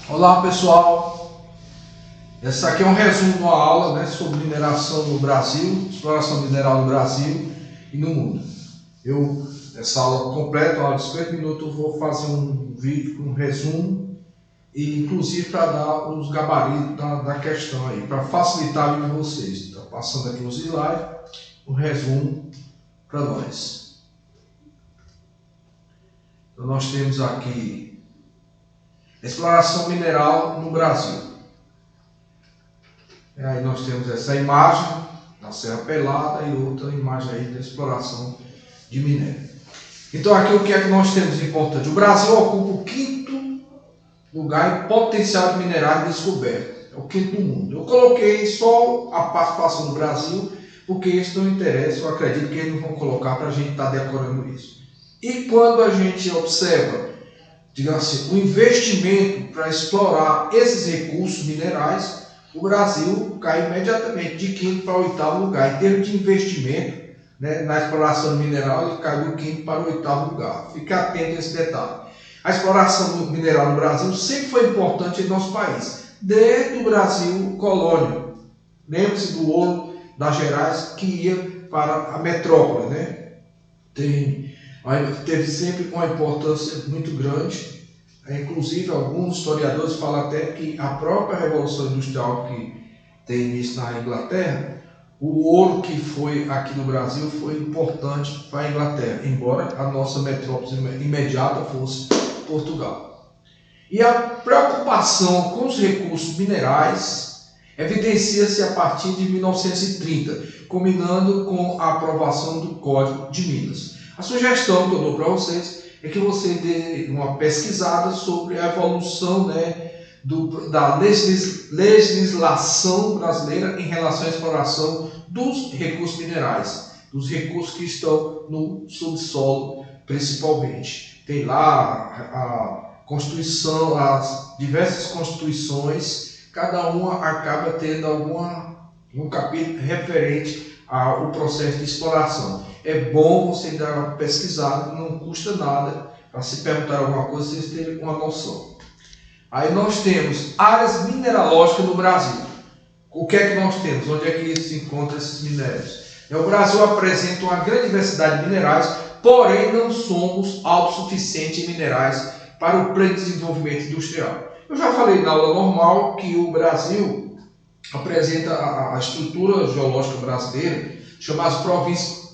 Olá pessoal, essa aqui é um resumo de uma aula, sobre mineração no Brasil, exploração mineral no Brasil e no mundo. Essa aula completa, uma aula de 50 minutos, eu vou fazer um vídeo com um resumo e inclusive para dar os gabaritos da questão aí, para facilitar a vida de vocês. Está passando aqui os slides, um resumo para nós. Então nós temos aqui exploração mineral no Brasil. Aí nós temos essa imagem da Serra Pelada e outra imagem aí da exploração de minério. Então aqui o que é que nós temos de importante? O Brasil ocupa o 5º lugar em potencial de minerais descoberto. É o 5º do mundo. Eu coloquei só a participação do Brasil, porque isso não interessa, eu acredito que eles não vão colocar para a gente estar decorando isso. E quando a gente observa, digamos assim, o investimento para explorar esses recursos minerais, o Brasil cai imediatamente de 5º para o 8º lugar. Em termos de investimento, na exploração mineral, ele cai do 5º para o 8º lugar. Fique atento a esse detalhe. A exploração mineral no Brasil sempre foi importante em nosso país, desde o Brasil colônia. Lembre-se do ouro das Gerais que ia para a metrópole, teve sempre uma importância muito grande. Inclusive, alguns historiadores falam até que a própria Revolução Industrial que tem início na Inglaterra, o ouro que foi aqui no Brasil foi importante para a Inglaterra, embora a nossa metrópole imediata fosse Portugal. E a preocupação com os recursos minerais evidencia-se a partir de 1930, culminando com a aprovação do Código de Minas. A sugestão que eu dou para vocês é que você dê uma pesquisada sobre a evolução da legislação brasileira em relação à exploração dos recursos minerais, dos recursos que estão no subsolo principalmente. Tem lá a Constituição, as diversas constituições, cada uma acaba tendo um capítulo referente ao processo de exploração. É bom você dar uma pesquisada, não custa nada, para se perguntar alguma coisa, vocês terem uma noção. Aí nós temos áreas mineralógicas no Brasil. O que é que nós temos? Onde é que se encontram esses minérios? O Brasil apresenta uma grande diversidade de minerais, porém não somos autossuficientes em minerais para o pleno desenvolvimento industrial. Eu já falei na aula normal que o Brasil apresenta a estrutura geológica brasileira, chamada províncias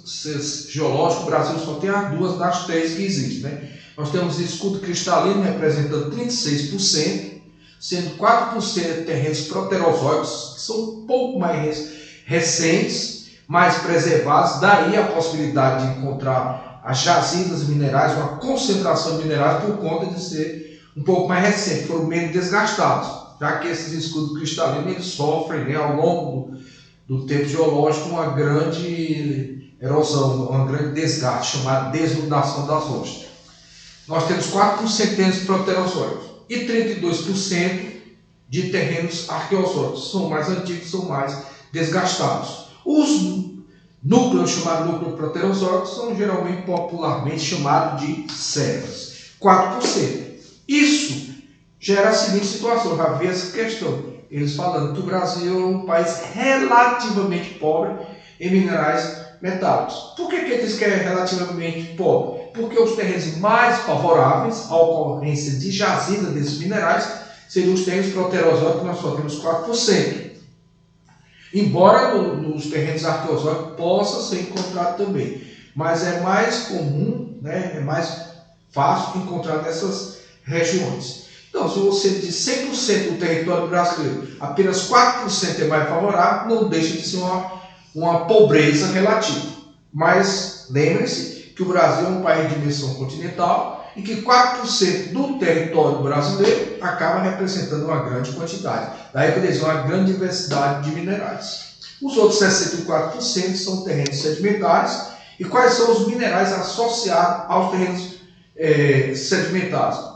geológicas. O Brasil só tem as 2 das 3 que existem. Nós temos escudo cristalino representando 36%, sendo 4% de terrenos proterozoicos, que são um pouco mais recentes, mais preservados. Daí a possibilidade de encontrar as jazidas minerais, uma concentração de minerais por conta de ser um pouco mais recente, foram menos desgastados, já que esses escudos cristalinos eles sofrem ao longo do tempo geológico uma grande erosão, um grande desgaste, chamado desnudação das rochas. Nós temos 4% de terrenos proterozoicos e 32% de terrenos arqueozoicos. São mais antigos, são mais desgastados. Os núcleos chamados núcleos proterozoicos são geralmente popularmente chamados de serras. 4%. Isso gera a seguinte situação, já vi essa questão. Eles falando que o Brasil é um país relativamente pobre em minerais metálicos. Por que ele diz que é relativamente pobre? Porque os terrenos mais favoráveis à ocorrência de jazida desses minerais seriam os terrenos proterozoicos, que nós só temos 4%. Embora nos terrenos arqueozoicos possa ser encontrado também. Mas é mais comum, é mais fácil encontrar nessas regiões. Então, se você diz 100% do território brasileiro, apenas 4% é mais favorável, não deixa de ser uma pobreza relativa. Mas lembre-se que o Brasil é um país de dimensão continental e que 4% do território brasileiro acaba representando uma grande quantidade. Daí que eles dizem uma grande diversidade de minerais. Os outros 64% são terrenos sedimentares. E quais são os minerais associados aos terrenos sedimentares?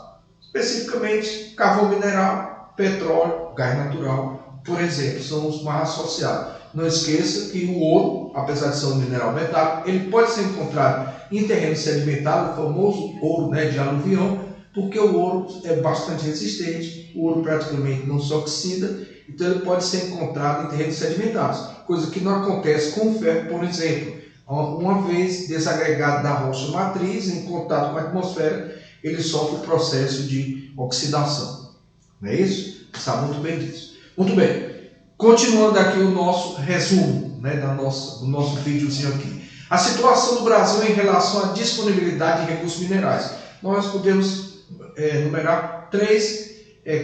Especificamente, carvão mineral, petróleo, gás natural, por exemplo, são os mais associados. Não esqueça que o ouro, apesar de ser um mineral metálico, ele pode ser encontrado em terreno sedimentado, o famoso ouro de aluvião, porque o ouro é bastante resistente, o ouro praticamente não se oxida, então ele pode ser encontrado em terrenos sedimentares, coisa que não acontece com o ferro, por exemplo. Uma vez desagregado da rocha matriz, em contato com a atmosfera, ele sofre o processo de oxidação. Não é isso? Você sabe muito bem disso. Muito bem. Continuando aqui o nosso resumo, né, do nosso videozinho aqui. A situação do Brasil em relação à disponibilidade de recursos minerais. Nós podemos numerar três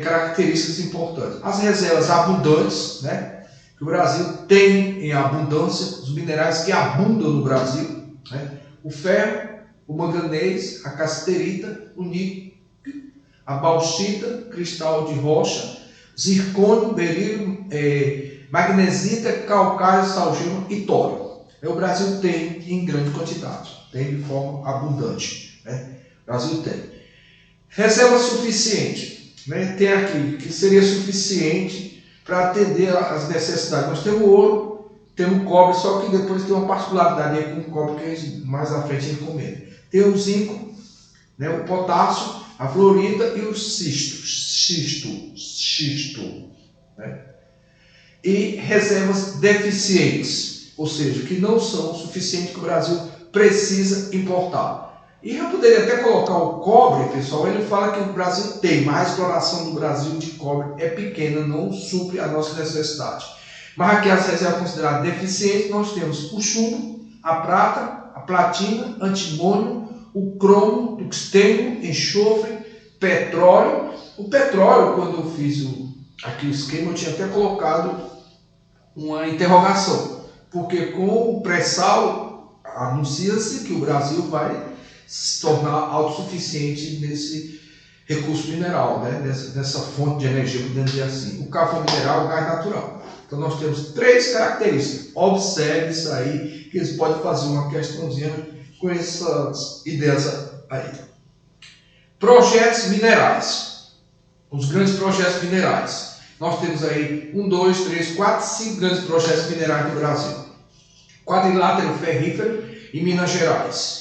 características importantes. As reservas abundantes, né? Que o Brasil tem em abundância, os minerais que abundam no Brasil, né? O ferro, o manganês, a cassiterita, o níquel, a bauxita, cristal de rocha, zircônio, berílio, magnesita, calcário, salgema e tório. O Brasil tem em grande quantidade, tem de forma abundante, né? O Brasil tem. Reserva suficiente, né? Tem aqui que seria suficiente para atender às necessidades. Nós temos ouro, temos cobre, só que depois tem uma particularidade aí com o cobre que mais à frente a gente comenta. Tem o zinco, né, o potássio, a fluorita e o xisto, né? E reservas deficientes, ou seja, que não são o suficiente que o Brasil precisa importar. E eu poderia até colocar o cobre, pessoal, ele fala que o Brasil tem, mas a exploração do Brasil de cobre é pequena, não supre a nossa necessidade. Mas aqui as reservas consideradas deficientes, nós temos o chumbo, a prata, a platina, antimônio, o cromo, tungstênio, enxofre, petróleo. O petróleo, quando eu fiz aqui o esquema, eu tinha até colocado uma interrogação, porque com o pré-sal anuncia-se que o Brasil vai se tornar autossuficiente nesse recurso mineral, né? nessa fonte de energia, podemos dizer assim, o carvão mineral, o gás natural. Então nós temos três características. Observe isso aí, que eles podem fazer uma questãozinha com essas ideias aí. Projetos minerais. Os grandes projetos minerais. Nós temos aí 1, 2, 3, 4, 5 grandes projetos minerais no Brasil. Quadrilátero ferrífero em Minas Gerais.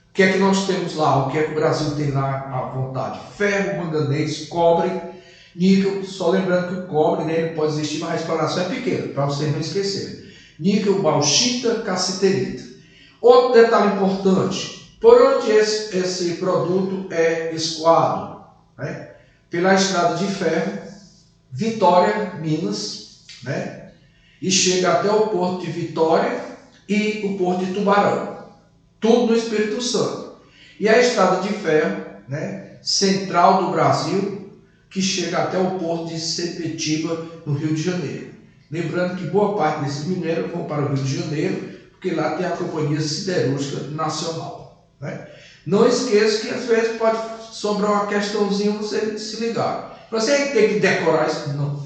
O que é que nós temos lá? O que é que o Brasil tem lá à vontade? Ferro, manganês, cobre, níquel. Só lembrando que o cobre, né, ele pode existir, mas a exploração é pequena, para vocês não esquecerem. Níquel, bauxita, cassiterita. Outro detalhe importante, por onde esse produto é escoado? Né? Pela estrada de ferro, Vitória, Minas, né? E chega até o porto de Vitória e o porto de Tubarão. Tudo no Espírito Santo. E a estrada de ferro, né, central do Brasil, que chega até o porto de Sepetiba, no Rio de Janeiro. Lembrando que boa parte desses minérios vão para o Rio de Janeiro, porque lá tem a Companhia Siderúrgica Nacional. Né? Não esqueça que às vezes pode sobrar uma questãozinha você se ligar. Você tem que decorar isso? Não.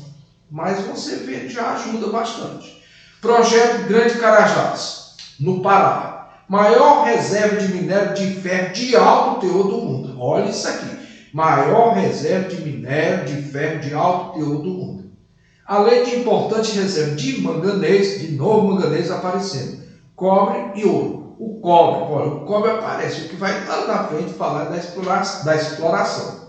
Mas você vê, já ajuda bastante. Projeto Grande Carajás, no Pará. Maior reserva de minério de ferro de alto teor do mundo. Olha isso aqui. Maior reserva de minério de ferro de alto teor do mundo. Além de importante reserva de manganês, de novo manganês aparecendo. Cobre e ouro. O cobre aparece. O que vai lá na frente falar da exploração.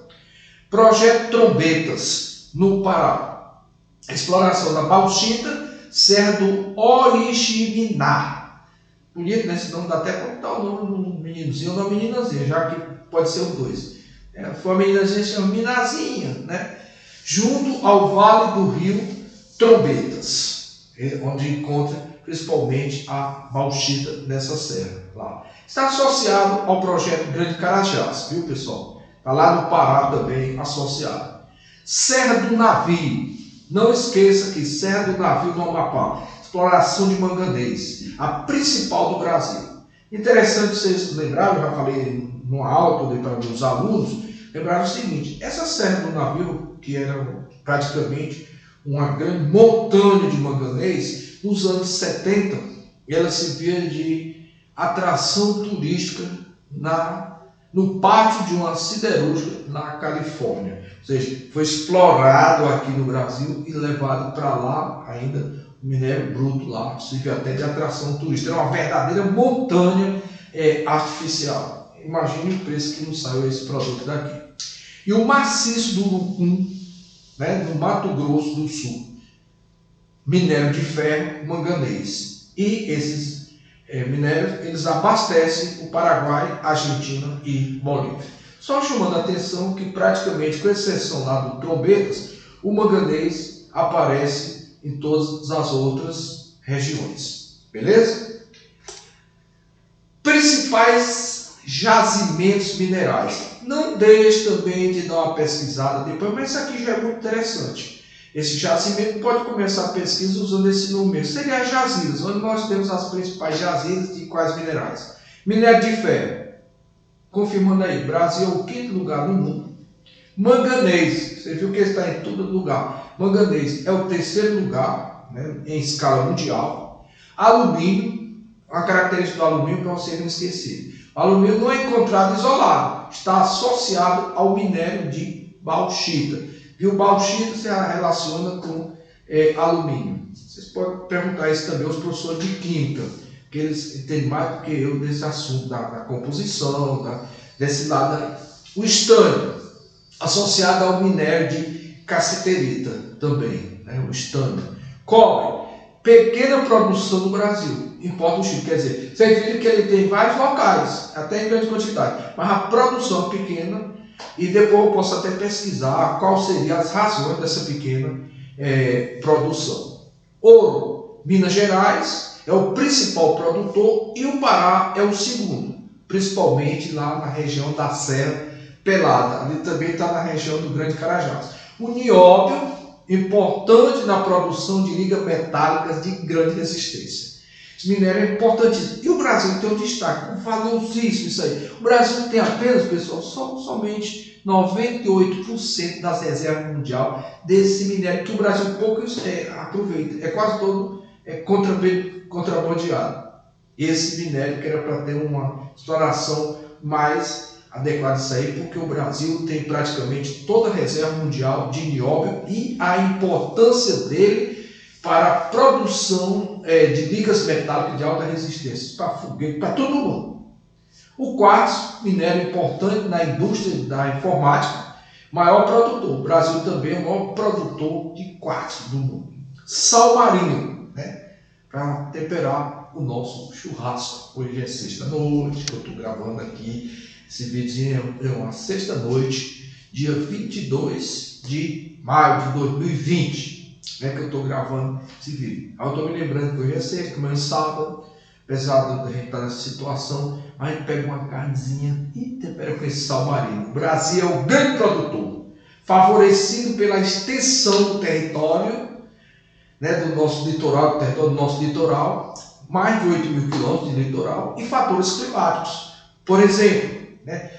Projeto Trombetas, no Pará. Exploração da bauxita, Serra do Oriximiná. Bonito, né? Senão dá até para botar o nome de um meninozinho ou de uma meninazinha, já que pode ser os dois. Foi uma meninazinha, chama Minazinha, né? Junto ao Vale do Rio Trombetas, onde encontra principalmente a bauxita dessa serra. Lá. Está associado ao projeto Grande Carajás, viu, pessoal? Está lá no Pará também associado. Serra do Navio. Não esqueça que Serra do Navio no Amapá. Exploração de manganês, a principal do Brasil. Interessante vocês lembrarem, eu já falei numa aula para os alunos, lembraram o seguinte, essa Serra do Navio, que era praticamente uma grande montanha de manganês, nos anos 70, ela servia de atração turística no pátio de uma siderúrgica na Califórnia. Ou seja, foi explorado aqui no Brasil e levado para lá ainda minério bruto lá, serve até de atração turística. Era uma verdadeira montanha artificial. Imagine o preço que não saiu esse produto daqui. e o maciço do Urucum, né, no Mato Grosso do Sul. Minério de ferro, manganês. E esses minérios, eles abastecem o Paraguai, Argentina e Bolívia. Só chamando a atenção que praticamente, com exceção lá do Trombetas, o manganês aparece em todas as outras regiões. Beleza? Principais jazimentos minerais. Não deixe também de dar uma pesquisada depois, mas isso aqui já é muito interessante. Esse jazimento pode começar a pesquisa usando esse número. Seria as jazidas, onde nós temos as principais jazidas de quais minerais? Minério de ferro. Confirmando aí, Brasil é o 5º lugar no mundo. Manganês, você viu que ele está em todo lugar. Manganês é o 3º lugar, né, em escala mundial. Alumínio, uma característica do alumínio para você não esquecer. O alumínio não é encontrado isolado, está associado ao minério de bauxita. E o bauxita se relaciona com alumínio. Vocês podem perguntar isso também aos professores de química, que eles entendem mais do que eu desse assunto da composição, desse lado aí. O estânio, associado ao minério de cassiterita também, né? O estânio. Cobre, pequena produção no Brasil, importa o Chile. Quer dizer, vocês viram que ele tem vários locais, até em grande quantidade, mas a produção é pequena. E depois eu posso até pesquisar quais seriam as razões dessa pequena produção. Ouro, Minas Gerais é o principal produtor e o Pará é o segundo, principalmente lá na região da Serra Pelada. Ali também está na região do Grande Carajás. O nióbio, importante na produção de ligas metálicas de grande resistência. Esse minério é importantíssimo. E o Brasil tem um destaque, valiosíssimo isso aí. O Brasil tem apenas, pessoal, somente 98% das reservas mundial desse minério, que o Brasil pouco aproveita. É quase todo contrabandeado. Esse minério que era para ter uma exploração mais adequada disso aí, porque o Brasil tem praticamente toda a reserva mundial de nióbio e a importância dele para a produção de ligas metálicas de alta resistência, para foguete, para todo mundo. O quartzo, minério importante na indústria da informática, maior produtor. O Brasil também é o maior produtor de quartzo do mundo. Sal marinho, né, para temperar o nosso churrasco. Hoje é sexta-noite, que eu estou gravando aqui. Esse vídeo é uma sexta-noite, dia 22 de maio de 2020, né, que eu estou gravando esse vídeo. Eu estou me lembrando que hoje é sexta, amanhã é sábado, apesar de a gente estar nessa situação, a gente pega uma carnezinha e tempera com esse sal marinho. O Brasil é o grande produtor, favorecido pela extensão do território, né, do nosso litoral, mais de 8 mil quilômetros de litoral, e fatores climáticos. Por exemplo, né,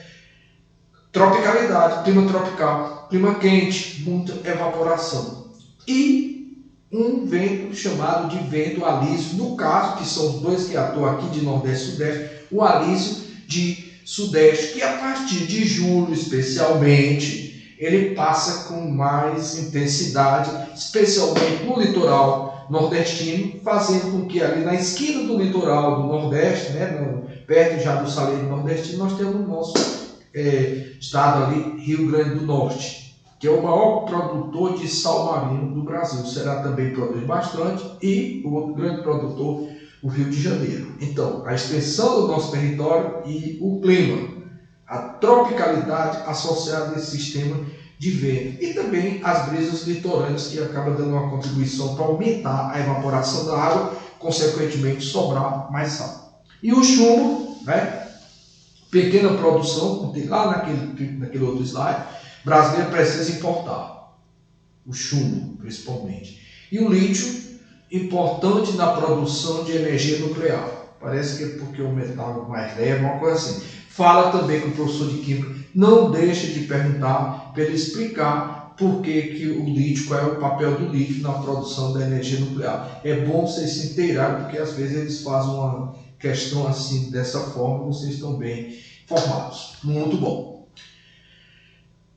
tropicalidade, clima tropical, clima quente, muita evaporação. E um vento chamado de vento alísio, no caso, que são os dois que atuam aqui de Nordeste e Sudeste, o alísio de Sudeste, que a partir de julho, especialmente, ele passa com mais intensidade, especialmente no litoral nordestino, fazendo com que ali na esquina do litoral do Nordeste, né, perto já do Saleiro nordestino, nós temos o nosso estado ali, Rio Grande do Norte, que é o maior produtor de sal marinho do Brasil. O Ceará também produz bastante e o outro grande produtor, o Rio de Janeiro. Então, a extensão do nosso território e o clima, a tropicalidade associada a esse sistema de vento e também as brisas litorâneas, que acabam dando uma contribuição para aumentar a evaporação da água, consequentemente sobrar mais sal. E o chumbo, né? Pequena produção, como tem lá naquele outro slide, brasileiro precisa importar o chumbo, principalmente. E o lítio, importante na produção de energia nuclear. Parece que é porque o metal mais leve, uma coisa assim. Fala também com o professor de química, não deixe de perguntar para ele explicar por que o lítio, qual é o papel do lítio na produção da energia nuclear. É bom vocês se inteirarem, porque às vezes eles fazem uma questão assim, dessa forma, vocês estão bem informados. Muito bom.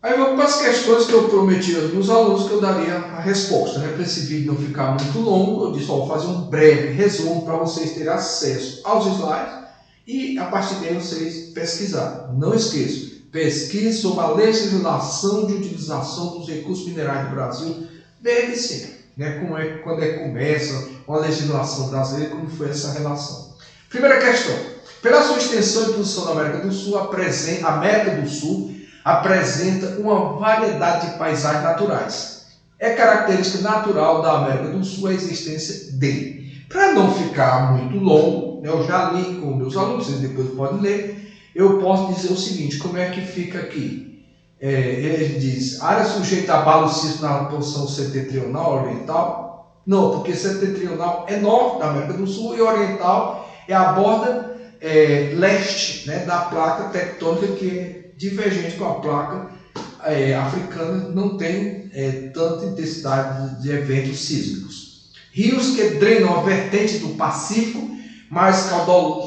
Aí vamos para as questões que eu prometi aos meus alunos que eu daria a resposta, né? Para esse vídeo não ficar muito longo, eu disse, vou fazer um breve resumo para vocês terem acesso aos slides e a partir daí vocês pesquisarem. Não esqueçam, pesquisa sobre a legislação de utilização dos recursos minerais do Brasil desde sempre, né? Quando começa uma legislação brasileira, como foi essa relação. Primeira questão. Pela sua extensão e posição na América do Sul, a América do Sul apresenta uma variedade de paisagens naturais. É característica natural da América do Sul a existência de. Para não ficar muito longo, né, eu já li com meus alunos, vocês depois podem ler, eu posso dizer o seguinte, como é que fica aqui? Ele diz, área sujeita a abalo sísmico na posição setentrional oriental? Não, porque setentrional é norte da América do Sul e oriental é a borda leste, né, da placa tectônica, que é divergente com a placa africana, não tem tanta intensidade de eventos sísmicos. Rios que drenam a vertente do Pacífico, mais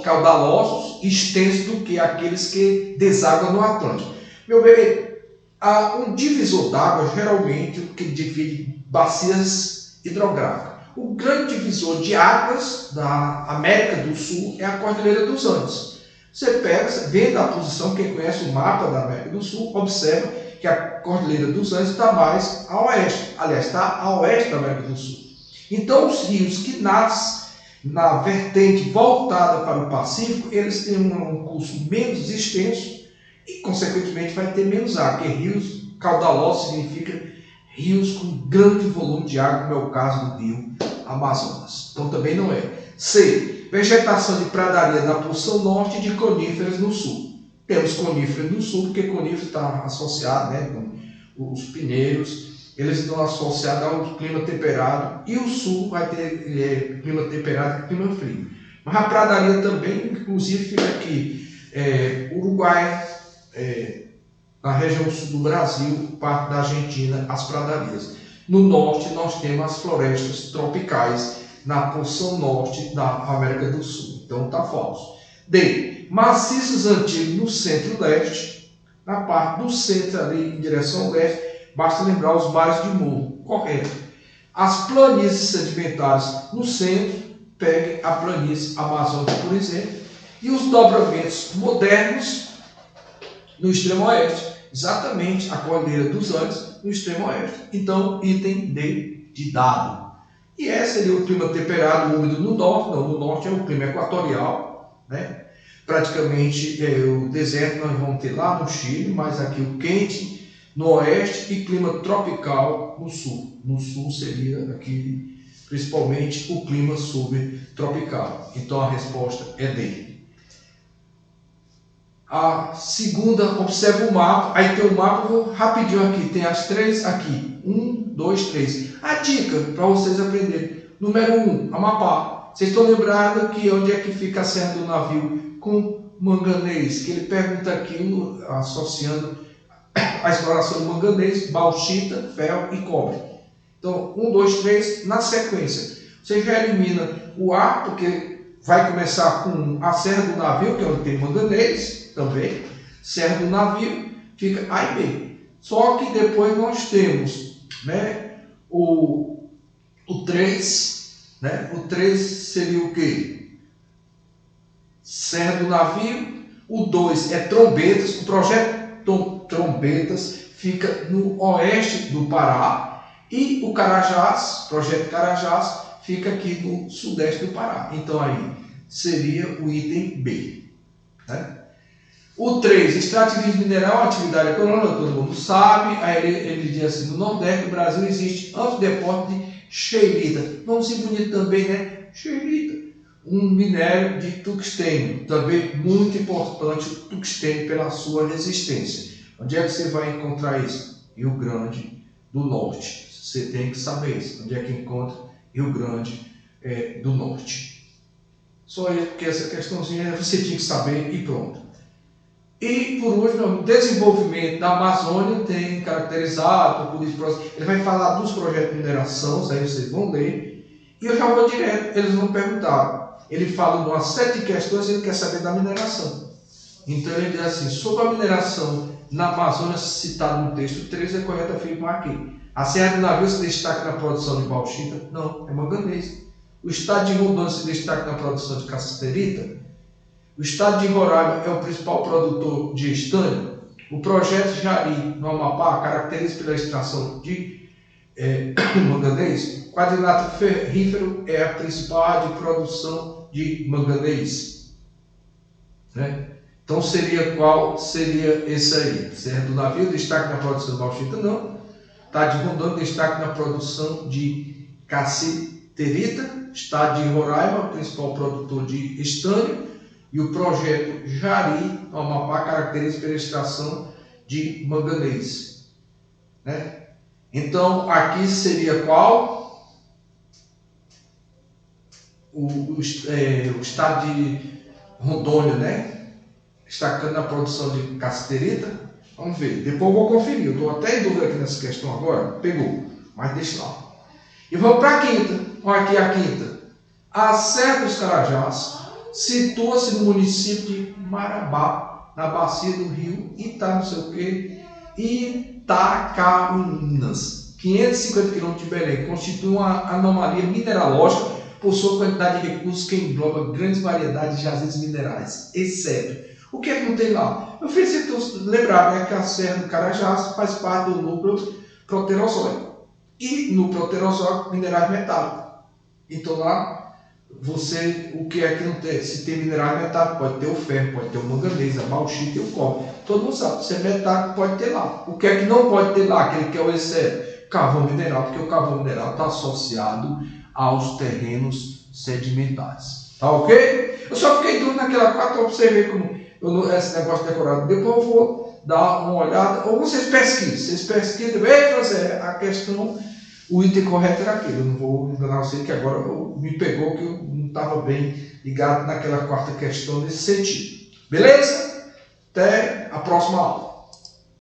caudalosos e extensos do que aqueles que desaguam no Atlântico. Meu bebê, há um divisor d'água, geralmente, que divide bacias hidrográficas. O grande divisor de águas da América do Sul é a Cordilheira dos Andes. Você pega, vendo a posição, quem conhece o mapa da América do Sul, observa que a Cordilheira dos Andes está mais a oeste. Aliás, está a oeste da América do Sul. Então, os rios que nascem na vertente voltada para o Pacífico, eles têm um curso menos extenso e, consequentemente, vai ter menos água, porque rios caudalosos significa rios com grande volume de água, como é o caso do rio Amazonas. Então, também não é. C. Vegetação de pradaria na porção norte e de coníferas no sul. Temos coníferas no sul, porque conífero está associado, né, com os pinheiros, eles estão associados ao clima temperado, e o sul vai ter clima temperado e clima frio. Mas a pradaria também, inclusive, fica aqui, Uruguai, na região sul do Brasil, parte da Argentina, as pradarias. No norte, nós temos as florestas tropicais, na porção norte da América do Sul. Então, está falso. D. Maciços antigos no centro-leste, na parte do centro, ali em direção ao leste, basta lembrar os mares de morro, correto. As planícies sedimentares no centro, pegue a planície amazônica, por exemplo, e os dobramentos modernos no extremo oeste, exatamente a Cordilheira dos Andes no extremo oeste. Então, item D de dado. E esse seria o clima temperado, úmido no norte. Não, no norte é o clima equatorial, né? Praticamente o deserto nós vamos ter lá no Chile, mas aqui o quente no oeste e clima tropical no sul. No sul seria aqui principalmente o clima subtropical. Então a resposta é D. A segunda, observa o mapa, aí tem o mapa, vou rapidinho aqui, tem as três aqui, 1, 2, 3. A dica para vocês aprenderem, número 1, Amapá. Vocês estão lembrados que onde é que fica a Serra do Navio com manganês, que ele pergunta aqui, associando a exploração de manganês, bauxita, ferro e cobre. Então, 1, 2, 3, na sequência. Você já elimina o A, porque vai começar com a Serra do Navio, que é onde tem manganês, também. Serra do Navio, fica A e B. Só que depois nós temos, né, o 3, né? O 3 seria o quê? Serra do Navio. O 2 é Trombetas. O projeto Trombetas fica no oeste do Pará. E o Carajás, projeto Carajás, fica aqui no sudeste do Pará. Então aí seria o item B, né? O 3, extrativismo mineral, atividade econômica, todo mundo sabe. Aí ele diz assim, no Nordeste do Brasil existe amplo depósito de scheelita. Vamos ser bonito também, né? Scheelita, um minério de tungstênio, também muito importante o tungstênio pela sua resistência. Onde é que você vai encontrar isso? Rio Grande do Norte. Você tem que saber isso. Onde é que encontra Rio Grande do Norte? Só que essa questãozinha você tinha que saber e pronto. E, por último, o desenvolvimento da Amazônia tem caracterizado, ele vai falar dos projetos de mineração, aí vocês vão ler, e eu já vou direto, eles vão perguntar. Ele fala de uma série de questões, ele quer saber da mineração. Então ele diz assim, sobre a mineração na Amazônia, citado no texto 3, é correto afirmar aqui. A Serra do Navio se destaca na produção de bauxita? Não, é manganês. O estado de Rondônia se destaca na produção de cassiterita? O estado de Roraima é o principal produtor de estânio? O projeto Jari, no Amapá, caracteriza pela extração de manganês. Quadrilátero ferrífero é a principal área de produção de manganês. Né? Então qual seria esse aí? Serra do Navio, destaque na produção de bauxita? Não. Estado de Rondônia, destaque na produção de cassiterita. Estado de Roraima, principal produtor de estanho. E o projeto Jari, no Amapá, caracteriza pela extração de manganês. Né? Então, aqui seria qual? O estado de Rondônia, né? Destacando a produção de cassiterita. Vamos ver, depois eu vou conferir. Eu estou até em dúvida aqui nessa questão agora. Pegou, mas deixa lá. E vamos para a quinta. Olha aqui a quinta. A Serra dos Carajás situa-se no município de Marabá, na bacia do rio Itacaúnas, 550 km de Belém. Constitui uma anomalia mineralógica por sua quantidade de recursos que engloba grandes variedades de jazidas minerais, exceto. O que é que não tem lá? Eu fiz lembrar, né, que a Serra do Carajás faz parte do núcleo proterozoico. E no proterozoico, minerais metálicos. Então lá, o que é que não tem? Se tem minerais metálicos, pode ter o ferro, pode ter o manganês, a bauxita e o cobre. Todo mundo sabe, se é metálico, pode ter lá. O que é que não pode ter lá? Aquele que é o exceto? Carvão mineral, porque o carvão mineral está associado aos terrenos sedimentares. Tá ok? Eu só fiquei duro naquela quarta, observei como esse negócio decorado. Depois eu vou dar uma olhada, ou vocês pesquisem, a questão, o item correto era aquele. Eu não vou enganar você que agora me pegou que eu não estava bem ligado naquela quarta questão nesse sentido. Beleza? Até a próxima aula.